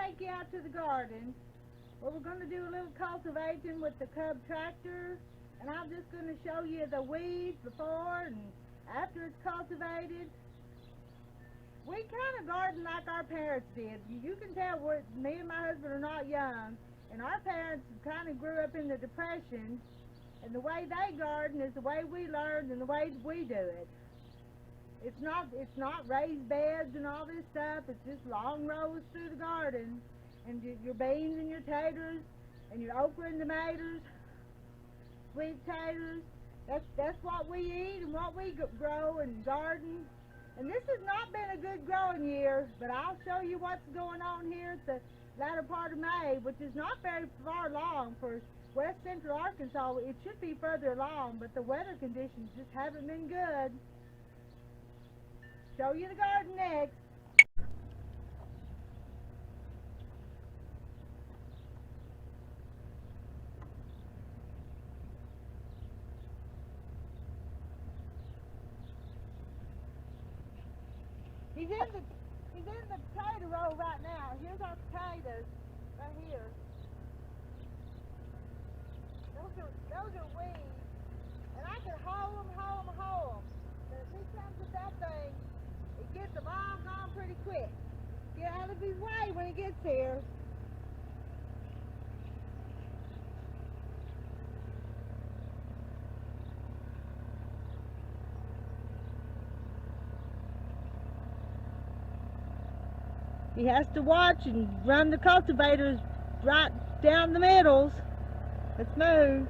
take you out to the garden where we're going to do a little cultivating with the Cub tractor, and I'm just going to show you the weeds before and after it's cultivated. We kind of garden like our parents did. You can tell me and my husband are not young, and our parents kind of grew up in the Depression, and the way they garden is the way we learned and the way we do it. It's not raised beds and all this stuff. It's just long rows through the garden, and your beans and your taters and your okra and tomatoes, sweet taters. That's what we eat and what we grow and garden. And this has not been a good growing year, but I'll show you what's going on here at the latter part of May, which is not very far along for west central Arkansas. It should be further along, but the weather conditions just haven't been good. Show you the garden next. He's in the potato row right now. Here's our potatoes right here. Those are weeds, and I can hoe them. But if he comes with that thing, it gets them all gone pretty quick. Get out of his way when he gets here. He has to watch and run the cultivators right down the middles. Let's move.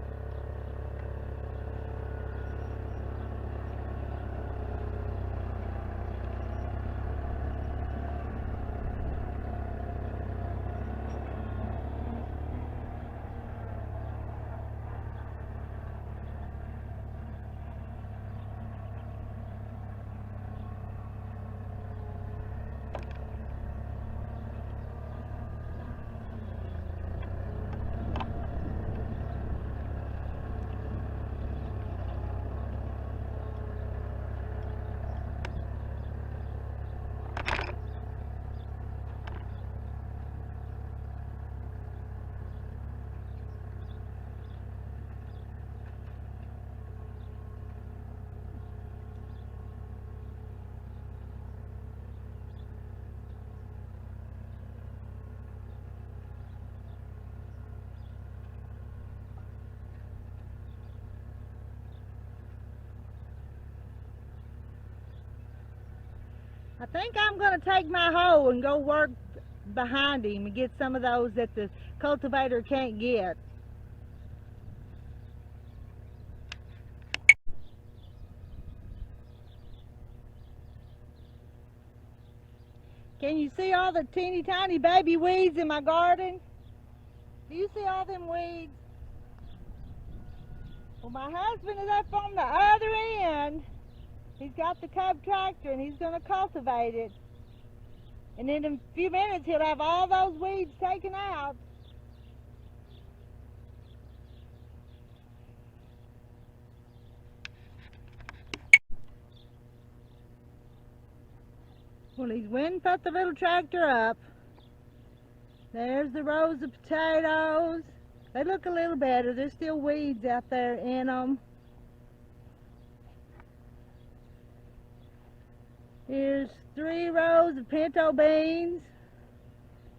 I think I'm going to take my hoe and go work behind him and get some of those that the cultivator can't get. Can you see all the teeny tiny baby weeds in my garden? Do you see all them weeds? Well, my husband is up on the other end. He's got the Cub tractor and he's going to cultivate it. And in a few minutes he'll have all those weeds taken out. Well, he's went and put the little tractor up. There's the rows of potatoes. They look a little better. There's still weeds out there in them. Here's 3 rows of pinto beans.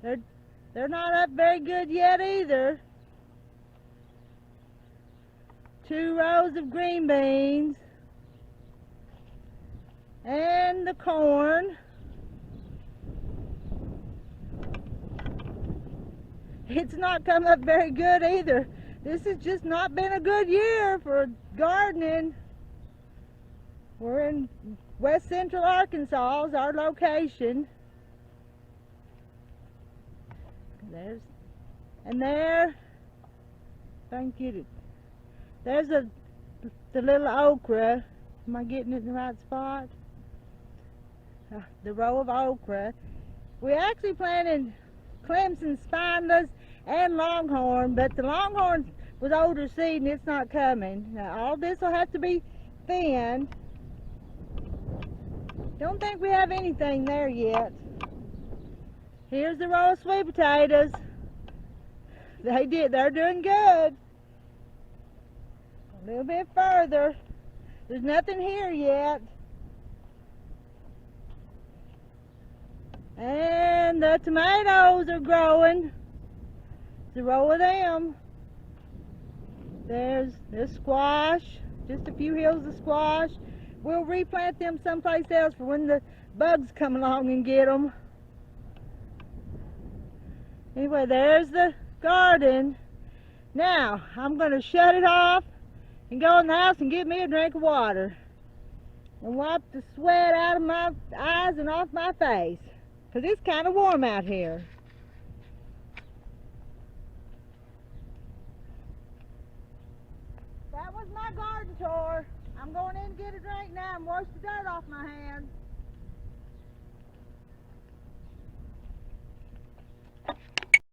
They're not up very good yet either. 2 rows of green beans. And the corn. It's not come up very good either. This has just not been a good year for gardening. We're in west central Arkansas is our location. There, if I can get it, there's the little okra. Am I getting it in the right spot? The row of okra. We actually planted Clemson spineless and longhorn, but the longhorn was older seed and it's not coming. Now, all this will have to be thinned. Don't think we have anything there yet. Here's the row of sweet potatoes. They're doing good. A little bit further. There's nothing here yet. And the tomatoes are growing. There's a row of them. There's squash, just a few hills of squash. We'll replant them someplace else for when the bugs come along and get them. Anyway, there's the garden. Now, I'm going to shut it off and go in the house and get me a drink of water. And wipe the sweat out of my eyes and off my face. Because it's kind of warm out here. That was my garden tour. I'm going in to get a drink now and wash the dirt off my hands.